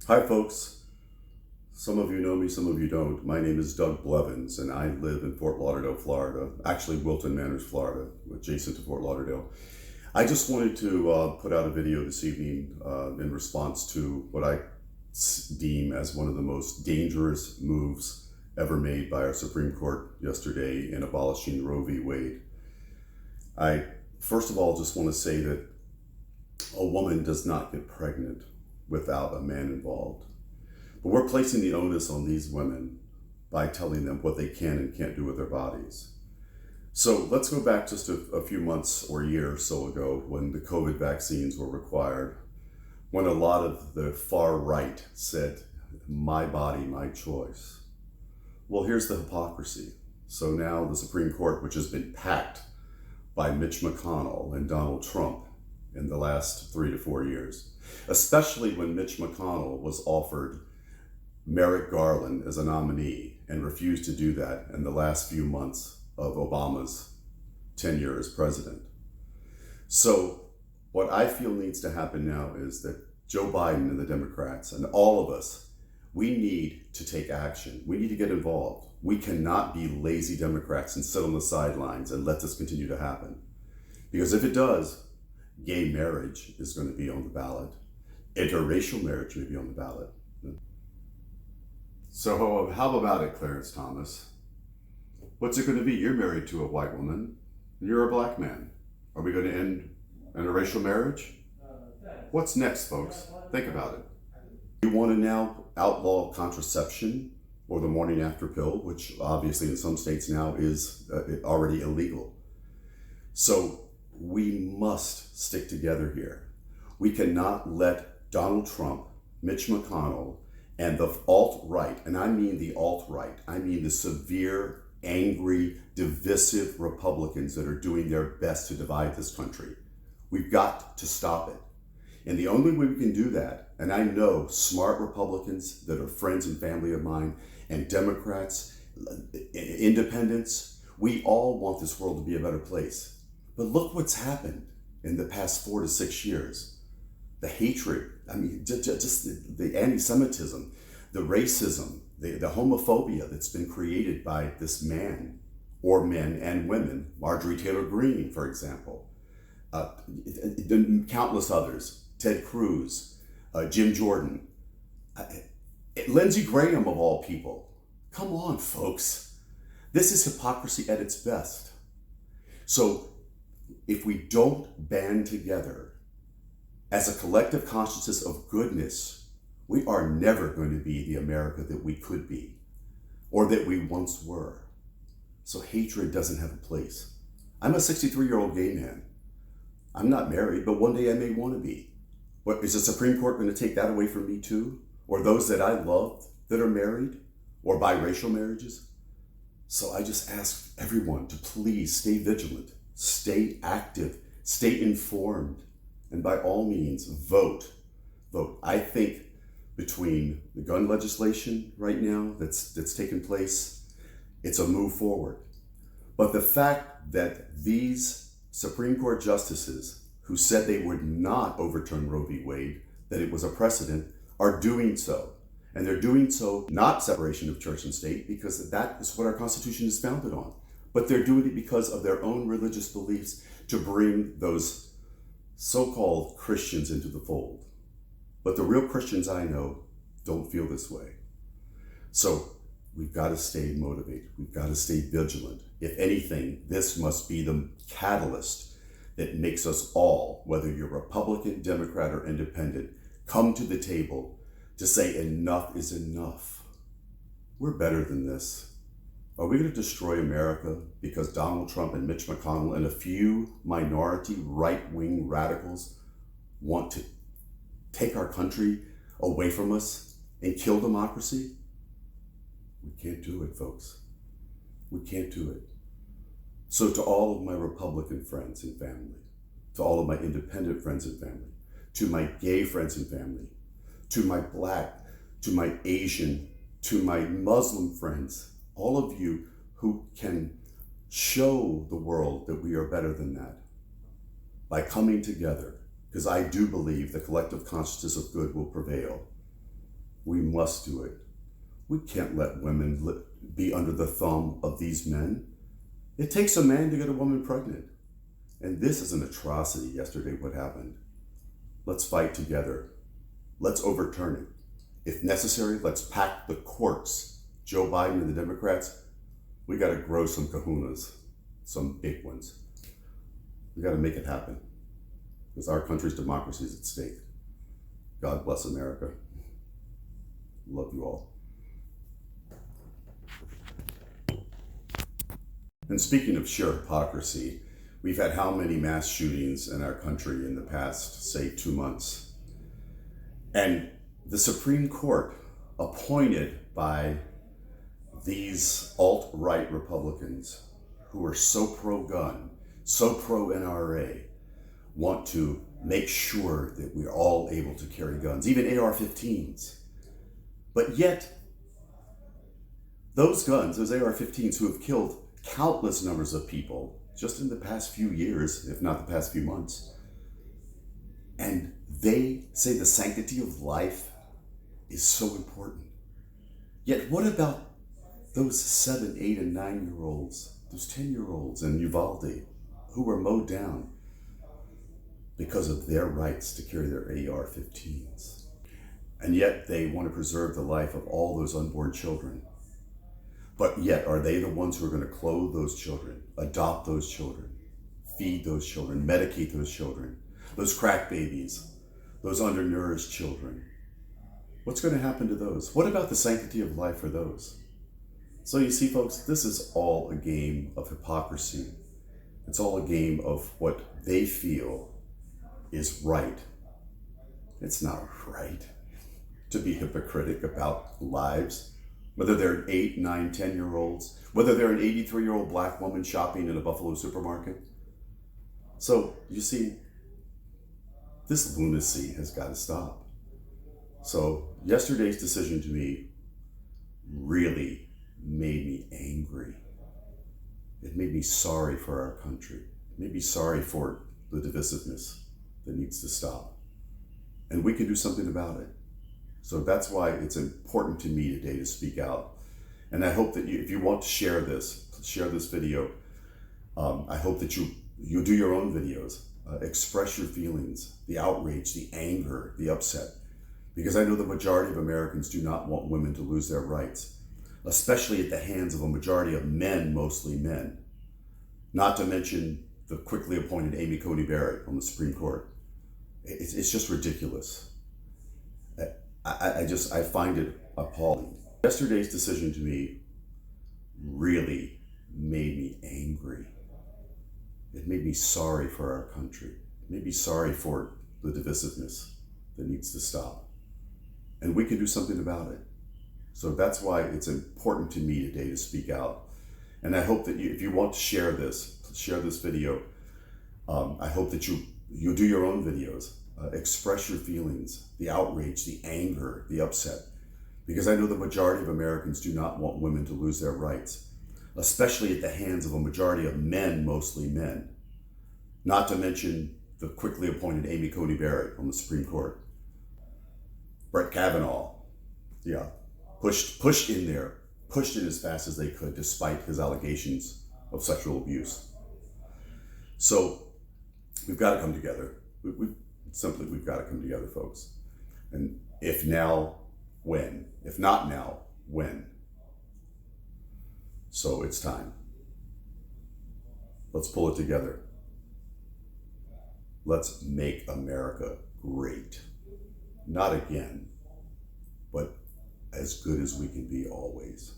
Hi, folks. Some of you know me, some of you don't. My name is Doug Blevins, and I live in Fort Lauderdale, Florida. Actually, Wilton Manors, Florida, adjacent to Fort Lauderdale. I just wanted to put out a video this evening in response to what I deem as one of the most dangerous moves ever made by our Supreme Court yesterday in abolishing Roe v. Wade. I, first of all, just want to say that a woman does not get pregnant without a man involved. But we're placing the onus on these women by telling them what they can and can't do with their bodies. So let's go back just a few months or a year or so ago when the COVID vaccines were required, when a lot of the far right said, my body, my choice. Well, here's the hypocrisy. So now the Supreme Court, which has been packed by Mitch McConnell and Donald Trump in the last 3 to 4 years, especially when Mitch McConnell was offered Merrick Garland as a nominee and refused to do that in the last few months of Obama's tenure as president. So what I feel needs to happen now is that Joe Biden and the Democrats and all of us, we need to take action. We need to get involved. We cannot be lazy Democrats and sit on the sidelines and let this continue to happen. Because if it does, gay marriage is going to be on the ballot. Interracial marriage may be on the ballot. So how about it, Clarence Thomas? What's it going to be? You're married to a white woman. You're a black man. Are we going to end interracial marriage? What's next, folks? Think about it. You want to now outlaw contraception or the morning after pill, which obviously in some states now is already illegal. So we must stick together here. We cannot let Donald Trump, Mitch McConnell, and the alt-right, and I mean the alt-right, I mean the severe, angry, divisive Republicans that are doing their best to divide this country. We've got to stop it. And the only way we can do that, and I know smart Republicans that are friends and family of mine, and Democrats, independents, we all want this world to be a better place. But look what's happened in the past 4 to 6 years. The hatred, I mean, just the anti-Semitism, the racism, the homophobia that's been created by this man, or men and women, Marjorie Taylor Greene, for example, countless others, Ted Cruz, Jim Jordan, Lindsey Graham of all people. Come on, folks. This is hypocrisy at its best. So if we don't band together as a collective consciousness of goodness, we are never going to be the America that we could be or that we once were. So hatred doesn't have a place. I'm a 63-year-old gay man. I'm not married, but one day I may want to be. What, is the Supreme Court going to take that away from me too? Or those that I love that are married or biracial marriages? So I just ask everyone to please stay vigilant, stay active, stay informed, and by all means, vote. Vote. I think between the gun legislation right now that's taken place, it's a move forward. But the fact that these Supreme Court justices who said they would not overturn Roe v. Wade, that it was a precedent, are doing so. And they're doing so not separation of church and state, because that is what our Constitution is founded on. But they're doing it because of their own religious beliefs to bring those so-called Christians into the fold. But the real Christians I know don't feel this way. So we've got to stay motivated. We've got to stay vigilant. If anything, this must be the catalyst that makes us all, whether you're Republican, Democrat, or Independent, come to the table to say enough is enough. We're better than this. Are we going to destroy America because Donald Trump and Mitch McConnell and a few minority right-wing radicals want to take our country away from us and kill democracy? We can't do it, folks. We can't do it. So to all of my Republican friends and family, to all of my independent friends and family, to my gay friends and family, to my Black, to my Asian, to my Muslim friends, all of you who can show the world that we are better than that by coming together, because I do believe the collective consciousness of good will prevail. We must do it. We can't let women be under the thumb of these men. It takes a man to get a woman pregnant. And this is an atrocity yesterday, what happened. Let's fight together. Let's overturn it. If necessary, let's pack the courts. Joe Biden and the Democrats, we got to grow some kahunas, some big ones. We got to make it happen because our country's democracy is at stake. God bless America. Love you all. And speaking of sheer hypocrisy, we've had how many mass shootings in our country in the past, say, 2 months? And the Supreme Court, appointed by these alt-right Republicans who are so pro-gun, so pro-NRA, want to make sure that we're all able to carry guns, even AR-15s. But yet, those guns, those AR-15s who have killed countless numbers of people just in the past few years, if not the past few months, and they say the sanctity of life is so important. Yet what about those 7, 8, and 9-year-olds, those 10-year-olds in Uvalde who were mowed down because of their rights to carry their AR-15s? And yet they want to preserve the life of all those unborn children. But yet, are they the ones who are going to clothe those children, adopt those children, feed those children, medicate those children, those crack babies, those undernourished children? What's going to happen to those? What about the sanctity of life for those? So you see, folks, this is all a game of hypocrisy. It's all a game of what they feel is right. It's not right to be hypocritic about lives, whether they're 8, 9, 10-year-olds, whether they're an 83-year-old black woman shopping in a Buffalo supermarket. So you see, this lunacy has got to stop. So yesterday's decision to me really made me angry. It made me sorry for our country. It made me sorry for the divisiveness that needs to stop. And we can do something about it. So that's why it's important to me today to speak out. And I hope that you, if you want to share this video. I hope that you do your own videos. Express your feelings, the outrage, the anger, the upset. Because I know the majority of Americans do not want women to lose their rights, especially at the hands of a majority of men, mostly men. Not to mention the quickly appointed Amy Coney Barrett on the Supreme Court. It's just ridiculous. I find it appalling. Yesterday's decision to me really made me angry. It made me sorry for our country. It made me sorry for the divisiveness that needs to stop. And we can do something about it. So that's why it's important to me today to speak out. And I hope that you, if you want to share this video. I hope that you do your own videos. Express your feelings, the outrage, the anger, the upset. Because I know the majority of Americans do not want women to lose their rights, especially at the hands of a majority of men, mostly men. Not to mention the quickly appointed Amy Coney Barrett on the Supreme Court. Brett Kavanaugh, pushed in there, pushed in as fast as they could despite his allegations of sexual abuse. So we've got to come together. We've got to come together, folks. And if now, when? If not now, when? So it's time. Let's pull it together. Let's make America great. Not again, but as good as we can be always.